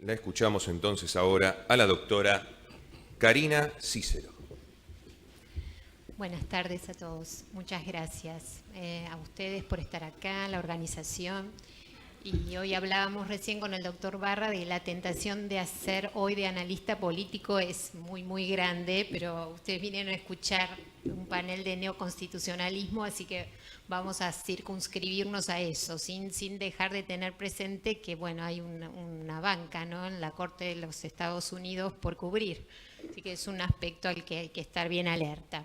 La escuchamos entonces ahora a la doctora Karina Cícero. Buenas tardes a todos. Muchas gracias a ustedes por estar acá, a la organización. Y hoy hablábamos recién con el doctor Barra de la tentación de hacer hoy de analista político es muy grande, pero ustedes vinieron a escuchar un panel de neoconstitucionalismo, así que vamos a circunscribirnos a eso, sin dejar de tener presente que bueno, hay una banca, ¿no?, en la Corte de los Estados Unidos por cubrir. Así que es un aspecto al que hay que estar bien alerta.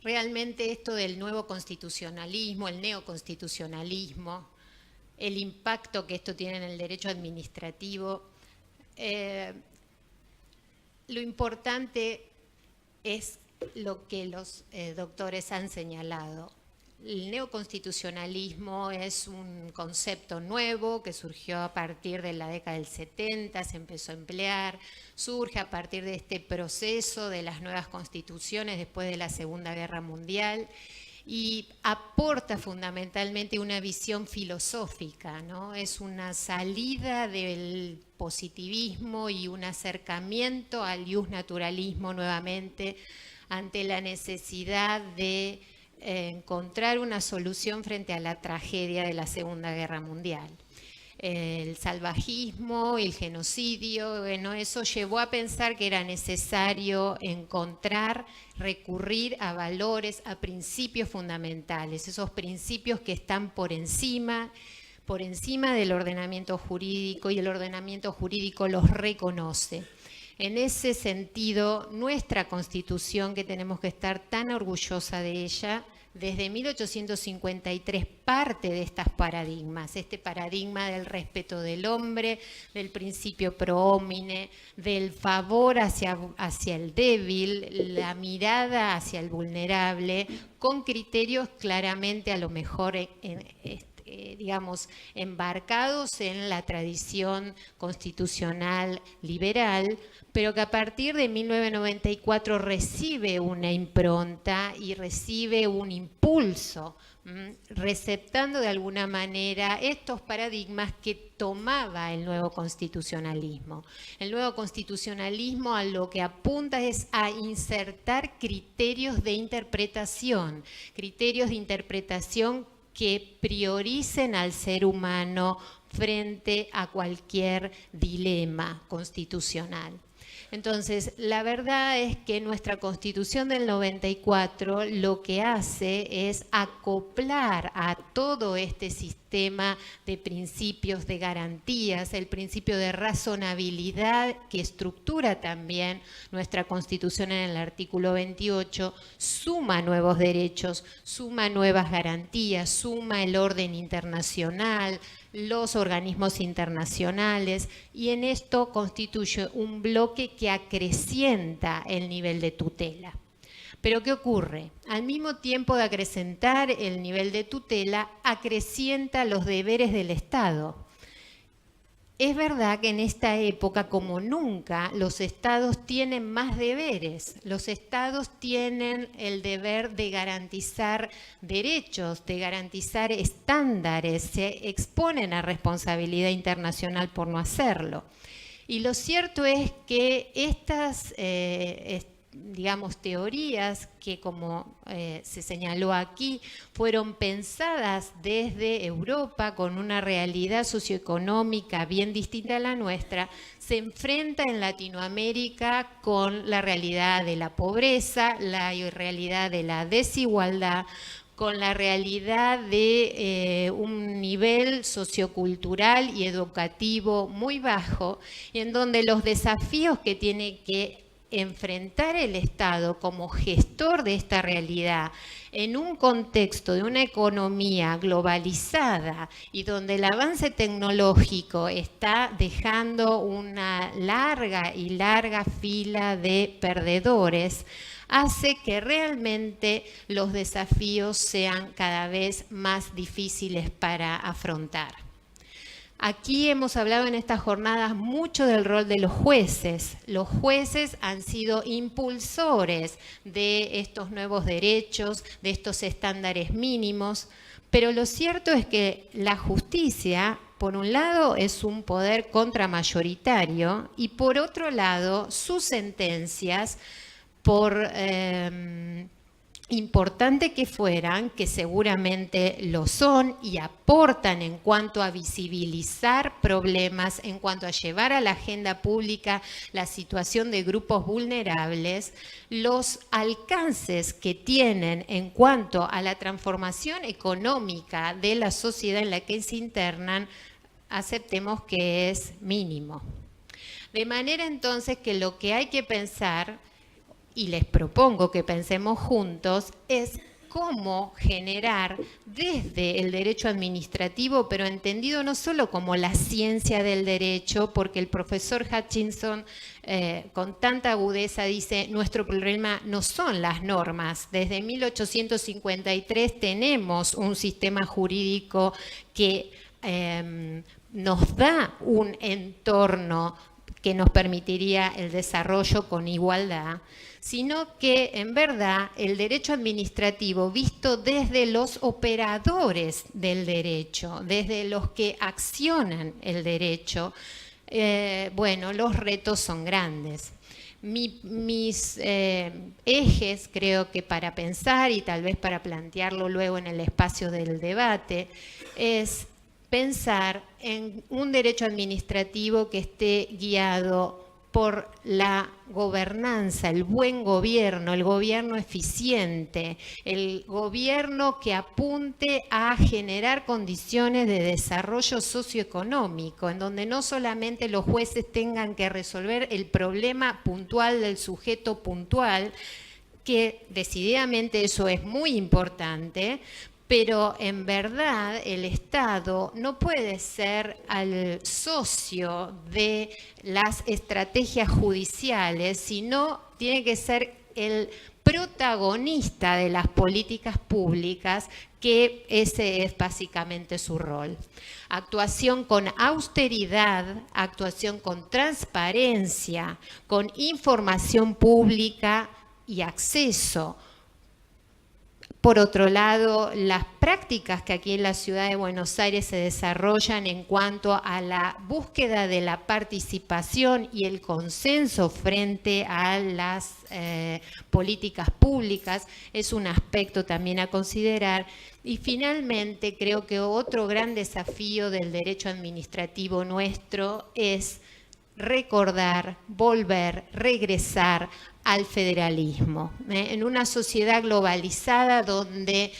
Realmente esto del nuevo constitucionalismo, el neoconstitucionalismo, el impacto que esto tiene en el derecho administrativo, lo importante es lo que los doctores han señalado. El neoconstitucionalismo es un concepto nuevo que surgió a partir de la década del 70, se empezó a emplear, surge a partir de este proceso de las nuevas constituciones después de la Segunda Guerra Mundial y aporta fundamentalmente una visión filosófica, ¿no? Es una salida del positivismo y un acercamiento al iusnaturalismo nuevamente ante la necesidad de encontrar una solución frente a la tragedia de la Segunda Guerra Mundial. El salvajismo, el genocidio, bueno, eso llevó a pensar que era necesario recurrir a valores, a principios fundamentales, esos principios que están por encima del ordenamiento jurídico, y el ordenamiento jurídico los reconoce. En ese sentido, nuestra Constitución, que tenemos que estar tan orgullosa de ella, desde 1853 parte de estos paradigmas, este paradigma del respeto del hombre, del principio pro homine, del favor hacia el débil, la mirada hacia el vulnerable, con criterios claramente a lo mejor digamos, embarcados en la tradición constitucional liberal, pero que a partir de 1994 recibe una impronta y recibe un impulso, receptando de alguna manera estos paradigmas que tomaba el nuevo constitucionalismo. El nuevo constitucionalismo a lo que apunta es a insertar criterios de interpretación que prioricen al ser humano frente a cualquier dilema constitucional. Entonces, la verdad es que nuestra Constitución del 94 lo que hace es acoplar a todo este sistema de principios, de garantías, el principio de razonabilidad que estructura también nuestra Constitución en el artículo 28, suma nuevos derechos, suma nuevas garantías, suma el orden internacional, los organismos internacionales, y en esto constituye un bloque que acrecienta el nivel de tutela. Pero ¿qué ocurre? Al mismo tiempo de acrecentar el nivel de tutela, acrecienta los deberes del Estado. Es verdad que en esta época, como nunca, los estados tienen más deberes. Los estados tienen el deber de garantizar derechos, de garantizar estándares, se exponen a responsabilidad internacional por no hacerlo. Y lo cierto es que estas digamos, teorías que, como se señaló aquí, fueron pensadas desde Europa con una realidad socioeconómica bien distinta a la nuestra, se enfrenta en Latinoamérica con la realidad de la pobreza, la realidad de la desigualdad, con la realidad de un nivel sociocultural y educativo muy bajo, y en donde los desafíos que tiene que enfrentar el Estado como gestor de esta realidad en un contexto de una economía globalizada y donde el avance tecnológico está dejando una larga fila de perdedores, hace que realmente los desafíos sean cada vez más difíciles para afrontar. Aquí hemos hablado en estas jornadas mucho del rol de los jueces. Los jueces han sido impulsores de estos nuevos derechos, de estos estándares mínimos, pero lo cierto es que la justicia, por un lado, es un poder contramayoritario y por otro lado, sus sentencias, por importante que fueran, que seguramente lo son y aportan en cuanto a visibilizar problemas, en cuanto a llevar a la agenda pública la situación de grupos vulnerables, los alcances que tienen en cuanto a la transformación económica de la sociedad en la que se internan, aceptemos que es mínimo. De manera entonces que lo que hay que pensar, y les propongo que pensemos juntos, es cómo generar desde el derecho administrativo, pero entendido no solo como la ciencia del derecho, porque el profesor Hutchinson con tanta agudeza dice, nuestro problema no son las normas. Desde 1853 tenemos un sistema jurídico que nos da un entorno que nos permitiría el desarrollo con igualdad, sino que en verdad el derecho administrativo visto desde los operadores del derecho, desde los que accionan el derecho, bueno, los retos son grandes. Mis ejes, creo que para pensar y tal vez para plantearlo luego en el espacio del debate, es pensar en un derecho administrativo que esté guiado por la gobernanza, el buen gobierno, el gobierno eficiente, el gobierno que apunte a generar condiciones de desarrollo socioeconómico, en donde no solamente los jueces tengan que resolver el problema puntual del sujeto puntual, que decididamente eso es muy importante, pero en verdad el Estado no puede ser al socio de las estrategias judiciales, sino tiene que ser el protagonista de las políticas públicas, que ese es básicamente su rol. Actuación con austeridad, actuación con transparencia, con información pública y acceso. Por otro lado, las prácticas que aquí en la ciudad de Buenos Aires se desarrollan en cuanto a la búsqueda de la participación y el consenso frente a las políticas públicas es un aspecto también a considerar. Y finalmente, creo que otro gran desafío del derecho administrativo nuestro es recordar, volver, regresar al federalismo. En una sociedad globalizada donde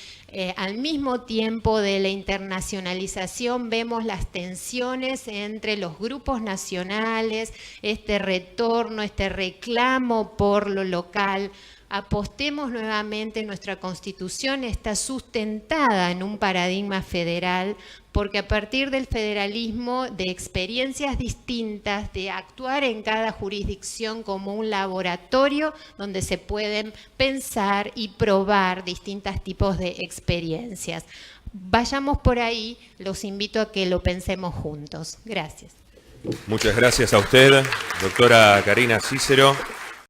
al mismo tiempo de la internacionalización vemos las tensiones entre los grupos nacionales, este retorno, este reclamo por lo local. Apostemos nuevamente, nuestra Constitución está sustentada en un paradigma federal, porque a partir del federalismo, de experiencias distintas, de actuar en cada jurisdicción como un laboratorio donde se pueden pensar y probar distintos tipos de experiencias. Vayamos por ahí, los invito a que lo pensemos juntos. Gracias. Muchas gracias a usted, doctora Karina Cícero.